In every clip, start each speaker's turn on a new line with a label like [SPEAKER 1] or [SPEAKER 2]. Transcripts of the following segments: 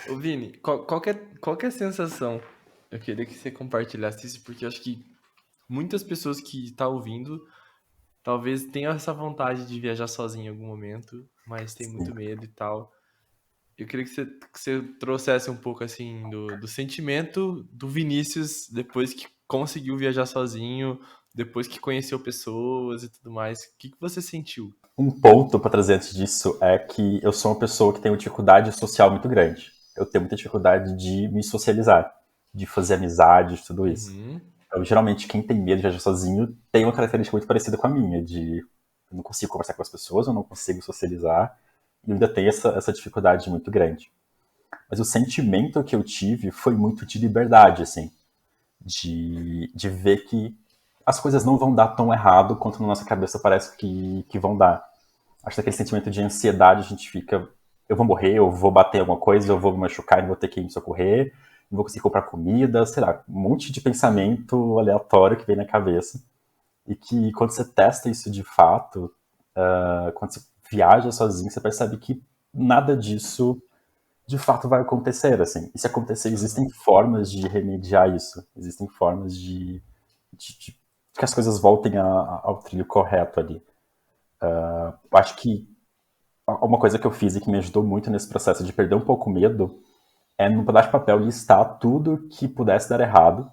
[SPEAKER 1] Ô Vini, qual que é a sensação? Eu queria que você compartilhasse isso, porque eu acho que muitas pessoas que estão ouvindo talvez tenham essa vontade de viajar sozinho em algum momento, mas tem
[SPEAKER 2] Sim.
[SPEAKER 1] muito medo e tal. Eu queria que você trouxesse um pouco assim do sentimento do Vinícius depois que conseguiu viajar sozinho, depois que conheceu pessoas e tudo mais. O que você sentiu?
[SPEAKER 2] Um ponto para trazer antes disso é que eu sou uma pessoa que tem uma dificuldade social muito grande. Eu tenho muita dificuldade de me socializar, de fazer amizades, tudo isso.
[SPEAKER 1] Uhum.
[SPEAKER 2] Então, geralmente, quem tem medo de viajar sozinho tem uma característica muito parecida com a minha, de eu não consigo conversar com as pessoas, eu não consigo socializar, e eu ainda tenho essa dificuldade muito grande. Mas o sentimento que eu tive foi muito de liberdade, assim, de ver que as coisas não vão dar tão errado quanto na nossa cabeça parece que vão dar. Acho que aquele sentimento de ansiedade, a gente fica, eu vou morrer, eu vou bater alguma coisa, eu vou me machucar, não vou ter que me socorrer, não vou conseguir comprar comida, sei lá, um monte de pensamento aleatório que vem na cabeça. E que quando você testa isso de fato, quando você viaja sozinho, você percebe que nada disso de fato vai acontecer, assim. E se acontecer, existem
[SPEAKER 1] Aham.
[SPEAKER 2] formas de remediar isso. Existem formas de que as coisas voltem ao trilho correto ali. Eu acho que uma coisa que eu fiz e que me ajudou muito nesse processo de perder um pouco o medo é no pedaço de papel listar tudo que pudesse dar errado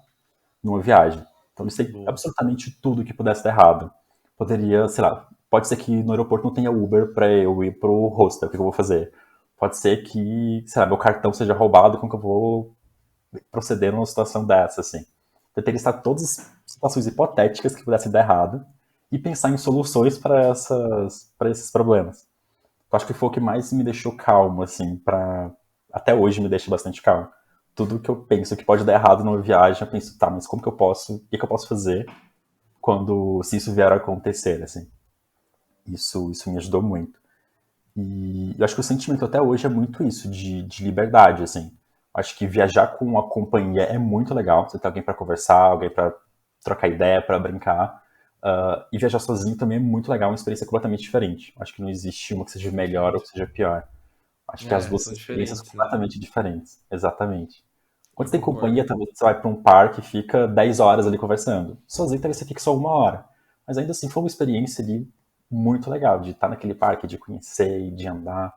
[SPEAKER 2] numa viagem. Então, eu listei
[SPEAKER 1] Boa.
[SPEAKER 2] absolutamente tudo que pudesse dar errado. Poderia, sei lá, pode ser que no aeroporto não tenha Uber para eu ir pro hostel, o que eu vou fazer? Pode ser que, sei lá, meu cartão seja roubado, como que eu vou proceder numa situação dessa, assim. Tentei listar todas as situações hipotéticas que pudessem dar errado e pensar em soluções para esses problemas. Eu acho que foi o que mais me deixou calmo, assim, até hoje me deixa bastante calmo. Tudo que eu penso que pode dar errado numa viagem, eu penso, tá, mas como que eu posso, o que eu posso fazer quando, se isso vier a acontecer, assim. Isso me ajudou muito. E eu acho que o sentimento até hoje é muito isso, de liberdade, assim. Acho que viajar com uma companhia é muito legal. Você tem alguém para conversar, alguém para trocar ideia, para brincar. E viajar sozinho também é muito legal, uma experiência completamente diferente. Acho que não existe uma que seja melhor ou que
[SPEAKER 1] Diferente.
[SPEAKER 2] seja pior. Acho que as
[SPEAKER 1] É,
[SPEAKER 2] duas
[SPEAKER 1] são
[SPEAKER 2] são experiências
[SPEAKER 1] diferentes, né?
[SPEAKER 2] completamente diferentes. Exatamente. Quando
[SPEAKER 1] Eu
[SPEAKER 2] você tem
[SPEAKER 1] concordo.
[SPEAKER 2] companhia, também você vai para um parque e fica 10 horas ali conversando. Sozinho, talvez você fique só uma hora. Mas ainda assim, foi uma experiência ali muito legal de estar naquele parque, de conhecer e de andar.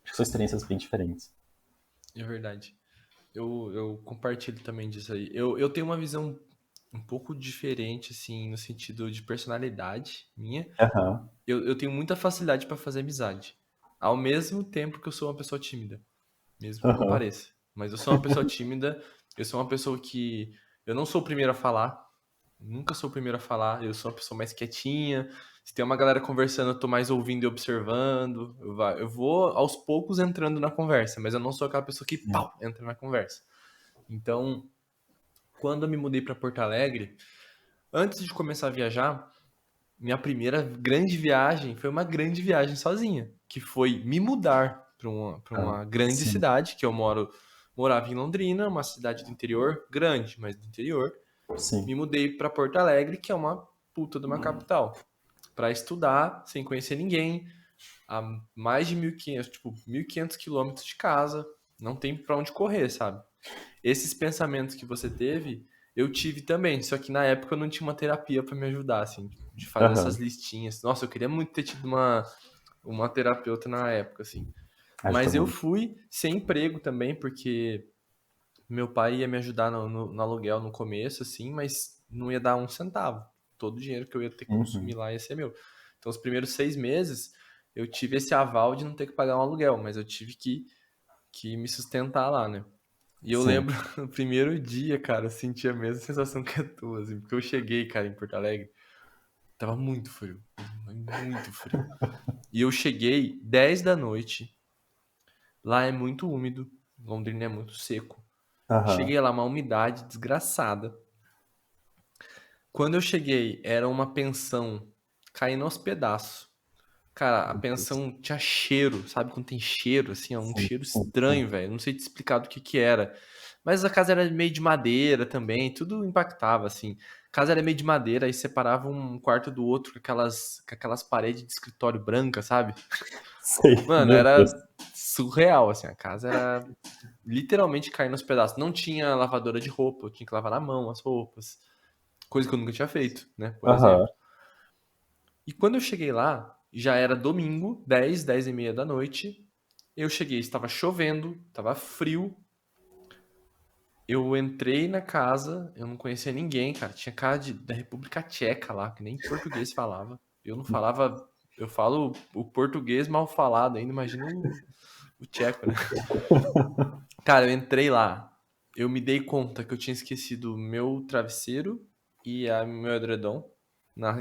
[SPEAKER 2] Acho que são experiências bem diferentes.
[SPEAKER 1] É verdade. Eu compartilho também disso aí. Eu tenho uma visão um pouco diferente, assim, no sentido de personalidade minha.
[SPEAKER 2] Aham,
[SPEAKER 1] Eu tenho muita facilidade para fazer amizade. Ao mesmo tempo que eu sou uma pessoa tímida, mesmo que não
[SPEAKER 2] aham,
[SPEAKER 1] pareça. Mas eu sou uma pessoa tímida, eu sou uma pessoa que. Eu não sou o primeiro a falar, nunca sou o primeiro a falar, eu sou uma pessoa mais quietinha. Se tem uma galera conversando, eu tô mais ouvindo e observando. Eu vou aos poucos entrando na conversa, mas eu não sou aquela pessoa que,
[SPEAKER 2] sim.
[SPEAKER 1] pau, entra na conversa. Então, quando eu me mudei para Porto Alegre, antes de começar a viajar, minha primeira grande viagem foi uma grande viagem sozinha, que foi me mudar para uma grande
[SPEAKER 2] Sim,
[SPEAKER 1] cidade, que morava em Londrina, uma cidade do interior, grande, mas do interior.
[SPEAKER 2] sim.
[SPEAKER 1] Me mudei para Porto Alegre, que é uma puta de uma capital, para estudar sem conhecer ninguém, a mais de 1.500, tipo, 1.500 quilômetros de casa, não tem para onde correr, sabe? Esses pensamentos que você teve, eu tive também, só que na época eu não tinha uma terapia para me ajudar, assim, de fazer essas
[SPEAKER 2] Aham.
[SPEAKER 1] listinhas. Nossa, eu queria muito ter tido uma terapeuta na época, assim.
[SPEAKER 2] Ajuda
[SPEAKER 1] Mas eu
[SPEAKER 2] muito.
[SPEAKER 1] fui sem emprego também, porque meu pai ia me ajudar no aluguel no começo, assim, mas não ia dar um centavo. Todo o dinheiro que eu ia ter que consumir
[SPEAKER 2] Uhum.
[SPEAKER 1] lá ia ser meu. Então, os primeiros 6 meses, eu tive esse aval de não ter que pagar um aluguel, mas eu tive que me sustentar lá, né? E eu
[SPEAKER 2] Sim.
[SPEAKER 1] lembro, no primeiro dia, cara, eu senti a mesma sensação que a tua, assim, porque eu cheguei, cara, em Porto Alegre, tava muito frio, muito frio. E eu cheguei 10 da noite, lá é muito úmido, Londrina é muito seco.
[SPEAKER 2] Aham.
[SPEAKER 1] Cheguei lá, uma umidade desgraçada. Quando eu cheguei, era uma pensão caindo aos pedaços. Cara, a
[SPEAKER 2] Meu Deus.
[SPEAKER 1] pensão tinha cheiro, sabe? Quando tem cheiro, assim, ó, um
[SPEAKER 2] Sim,
[SPEAKER 1] cheiro
[SPEAKER 2] sim,
[SPEAKER 1] estranho,
[SPEAKER 2] sim.
[SPEAKER 1] velho. Não sei te explicar do que era. Mas a casa era meio de madeira também, tudo impactava, assim. A casa era meio de madeira, aí separava um quarto do outro com aquelas paredes de escritório branca, sabe?
[SPEAKER 2] Sei,
[SPEAKER 1] Mano,
[SPEAKER 2] meu
[SPEAKER 1] era
[SPEAKER 2] Deus.
[SPEAKER 1] surreal, assim. A casa era literalmente caindo nos pedaços. Não tinha lavadora de roupa, eu tinha que lavar na mão as roupas. Coisa que eu nunca tinha feito, né? Por
[SPEAKER 2] Aham.
[SPEAKER 1] exemplo. E quando eu cheguei lá, já era domingo, 10 e meia da noite. Eu cheguei, estava chovendo, estava frio. Eu entrei na casa, eu não conhecia ninguém, cara. Tinha cara da República Tcheca lá, que nem português falava. Eu não falava. Eu falo o português mal falado ainda, imagina o tcheco, né? Cara, eu entrei lá. Eu me dei conta que eu tinha esquecido o meu travesseiro e meu edredom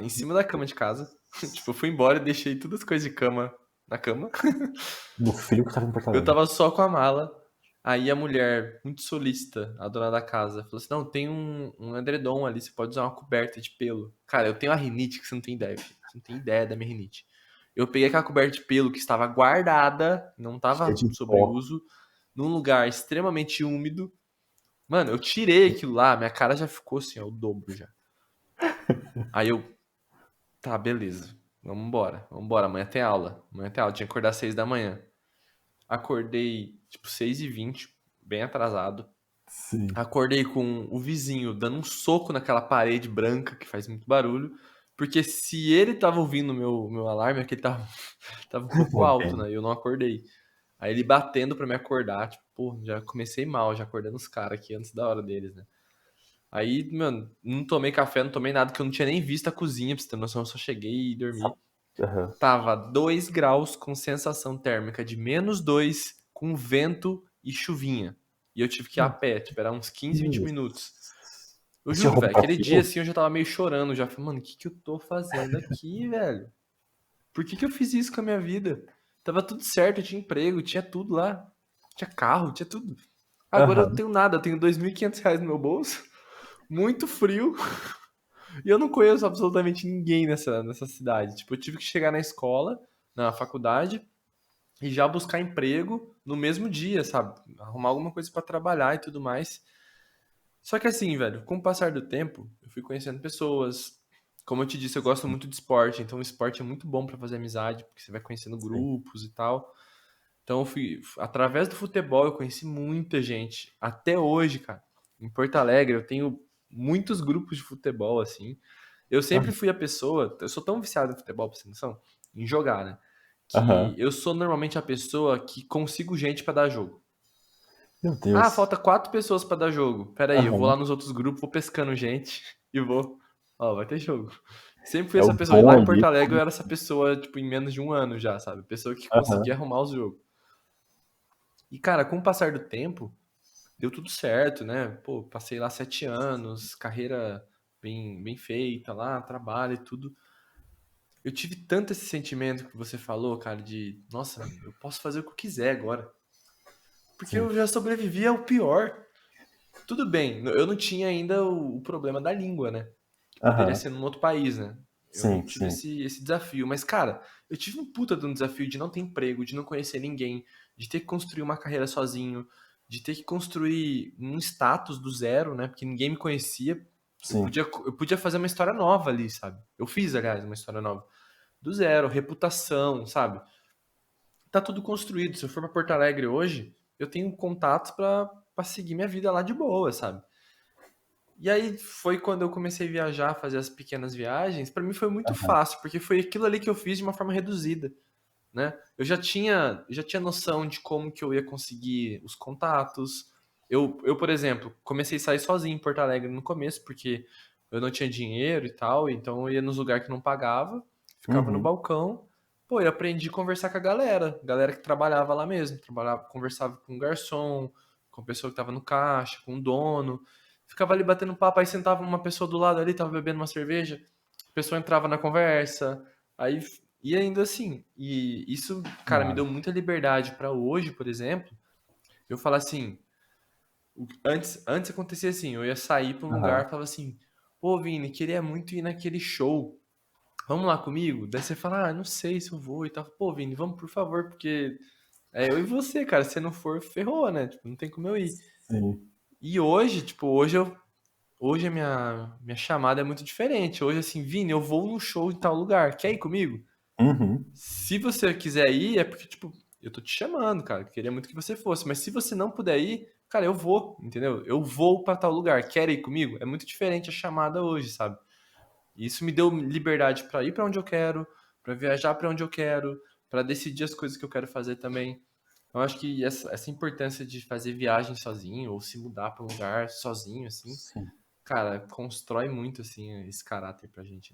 [SPEAKER 1] em cima da cama de casa. Tipo, eu fui embora e deixei todas as coisas de cama na cama.
[SPEAKER 2] No frio que tava em Porto
[SPEAKER 1] Eu
[SPEAKER 2] Alegre.
[SPEAKER 1] tava só com a mala. Aí a mulher, muito solícita, a dona da casa, falou assim: Não, tem um edredom ali, você pode usar uma coberta de pelo. Cara, eu tenho uma rinite que você não tem ideia, filho. Você não tem ideia da minha rinite. Eu peguei aquela coberta de pelo que estava guardada, não
[SPEAKER 2] Cheio
[SPEAKER 1] estava
[SPEAKER 2] de
[SPEAKER 1] sobre
[SPEAKER 2] pó.
[SPEAKER 1] uso, num lugar extremamente úmido. Mano, eu tirei aquilo lá, minha cara já ficou assim, ó, o dobro já. Aí eu, tá, beleza, vamos embora, amanhã tem aula. Amanhã tem aula, tinha que acordar às 6 da manhã. Acordei, tipo, 6h20, bem atrasado.
[SPEAKER 2] Sim.
[SPEAKER 1] Acordei com o vizinho dando um soco naquela parede branca que faz muito barulho. Porque se ele tava ouvindo o meu alarme, é que ele tava, tava um pouco alto,
[SPEAKER 2] Entendo.
[SPEAKER 1] né? E eu não acordei. Aí ele batendo pra me acordar, tipo, pô, já comecei mal, já acordando os caras aqui antes da hora deles, né? Aí, mano, não tomei café, não tomei nada, que eu não tinha nem visto a cozinha, pra você ter noção, eu só cheguei e dormi.
[SPEAKER 2] Aham.
[SPEAKER 1] Tava 2 graus com sensação térmica de -2, com vento e chuvinha. E eu tive que ir a
[SPEAKER 2] Meu
[SPEAKER 1] pé, tipo, era uns 15, 20
[SPEAKER 2] Deus.
[SPEAKER 1] minutos. Eu
[SPEAKER 2] Você tinha
[SPEAKER 1] juro,
[SPEAKER 2] roupa
[SPEAKER 1] velho,
[SPEAKER 2] pra
[SPEAKER 1] aquele dia
[SPEAKER 2] frio?
[SPEAKER 1] assim eu já tava meio chorando, já falei, mano, o que que eu tô fazendo aqui, velho? Por que que eu fiz isso com a minha vida? Tava tudo certo, eu tinha emprego, tinha tudo lá. Tinha carro, tinha tudo. Agora eu não
[SPEAKER 2] Aham.
[SPEAKER 1] tenho nada, eu tenho R$ 2.500 no meu bolso, muito frio, e eu não conheço absolutamente ninguém nessa cidade. Tipo, eu tive que chegar na escola, na faculdade, e já buscar emprego no mesmo dia, sabe? Arrumar alguma coisa pra trabalhar e tudo mais. Só que assim, velho, com o passar do tempo, eu fui conhecendo pessoas. Como eu te disse, eu gosto muito de esporte, então o esporte é muito bom pra fazer amizade, porque você vai conhecendo
[SPEAKER 2] Sim.
[SPEAKER 1] grupos e tal. Então eu fui, através do futebol, eu conheci muita gente. Até hoje, cara, em Porto Alegre, eu tenho muitos grupos de futebol, assim. Eu sempre
[SPEAKER 2] Aham.
[SPEAKER 1] fui a pessoa, eu sou tão viciado em futebol, pra você ter noção, em jogar, né? Que
[SPEAKER 2] Aham.
[SPEAKER 1] eu sou normalmente a pessoa que consigo gente pra dar jogo.
[SPEAKER 2] Meu
[SPEAKER 1] Ah,
[SPEAKER 2] Deus.
[SPEAKER 1] falta 4 pessoas pra dar jogo. Pera aí, eu vou lá
[SPEAKER 2] Aham.
[SPEAKER 1] nos outros grupos, vou pescando gente e vou. Ó, vai ter jogo. Sempre fui
[SPEAKER 2] É o
[SPEAKER 1] essa pessoa. E
[SPEAKER 2] dom
[SPEAKER 1] lá em Porto
[SPEAKER 2] ali.
[SPEAKER 1] Alegre eu era essa pessoa, tipo, em menos de um ano já, sabe? Pessoa que conseguia
[SPEAKER 2] Aham.
[SPEAKER 1] arrumar os jogos. E, cara, com o passar do tempo, deu tudo certo, né? Pô, passei lá 7 anos, carreira bem feita lá, trabalho e tudo. Eu tive tanto esse sentimento que você falou, cara, de, nossa, eu posso fazer o que eu quiser agora. Porque
[SPEAKER 2] Sim.
[SPEAKER 1] eu já sobrevivi ao pior. Tudo bem, eu não tinha ainda o problema da língua, né? Que poderia
[SPEAKER 2] Aham.
[SPEAKER 1] ser num outro país, né? Eu não
[SPEAKER 2] Sim,
[SPEAKER 1] tive
[SPEAKER 2] sim.
[SPEAKER 1] esse desafio. Mas, cara, eu tive um puta de um desafio de não ter emprego, de não conhecer ninguém, de ter que construir uma carreira sozinho, de ter que construir um status do zero, né? Porque ninguém me conhecia.
[SPEAKER 2] Sim.
[SPEAKER 1] Eu podia fazer uma história nova ali, sabe? Eu fiz, aliás, uma história nova. Do zero, reputação, sabe? Tá tudo construído. Se eu for pra Porto Alegre hoje, eu tenho contatos pra seguir minha vida lá de boa, sabe? E aí foi quando eu comecei a viajar, fazer as pequenas viagens, pra mim foi muito
[SPEAKER 2] Aham.
[SPEAKER 1] fácil, porque foi aquilo ali que eu fiz de uma forma reduzida, né? Eu já tinha noção de como que eu ia conseguir os contatos. Eu, por exemplo, comecei a sair sozinho em Porto Alegre no começo, porque eu não tinha dinheiro e tal, então eu ia nos lugares que não pagava, ficava no
[SPEAKER 2] Uhum.
[SPEAKER 1] balcão. Pô, eu aprendi a conversar com a galera que trabalhava lá mesmo, trabalhava, conversava com o garçom, com a pessoa que tava no caixa, com o dono. Ficava ali batendo papo, aí sentava uma pessoa do lado ali, tava bebendo uma cerveja, a pessoa entrava na conversa, aí ia indo assim. E isso, cara, me deu
[SPEAKER 2] Mara.
[SPEAKER 1] muita liberdade pra hoje, por exemplo, eu falar assim, antes acontecia assim, eu ia sair pra um lugar
[SPEAKER 2] Aham.
[SPEAKER 1] e falava assim, pô, Vini, queria muito ir naquele show, vamos lá comigo? Daí você fala, ah, não sei se eu vou e tal. Pô, Vini, vamos por favor, porque é eu e você, cara, se não for, ferrou, né? Tipo, não tem como eu ir.
[SPEAKER 2] Sim.
[SPEAKER 1] E hoje, tipo, hoje a minha chamada é muito diferente. Hoje, assim, Vini, eu vou num show em tal lugar. Quer ir comigo?
[SPEAKER 2] Uhum.
[SPEAKER 1] Se você quiser ir, é porque, tipo, eu tô te chamando, cara, queria muito que você fosse, mas se você não puder ir, cara, eu vou, entendeu? Eu vou pra tal lugar, quer ir comigo? É muito diferente a chamada hoje, sabe? E isso me deu liberdade pra ir pra onde eu quero, pra viajar pra onde eu quero, pra decidir as coisas que eu quero fazer também. Eu acho que essa importância de fazer viagem sozinho ou se mudar pra um lugar sozinho, assim,
[SPEAKER 2] Sim.
[SPEAKER 1] cara, constrói muito, assim, esse caráter pra gente, né?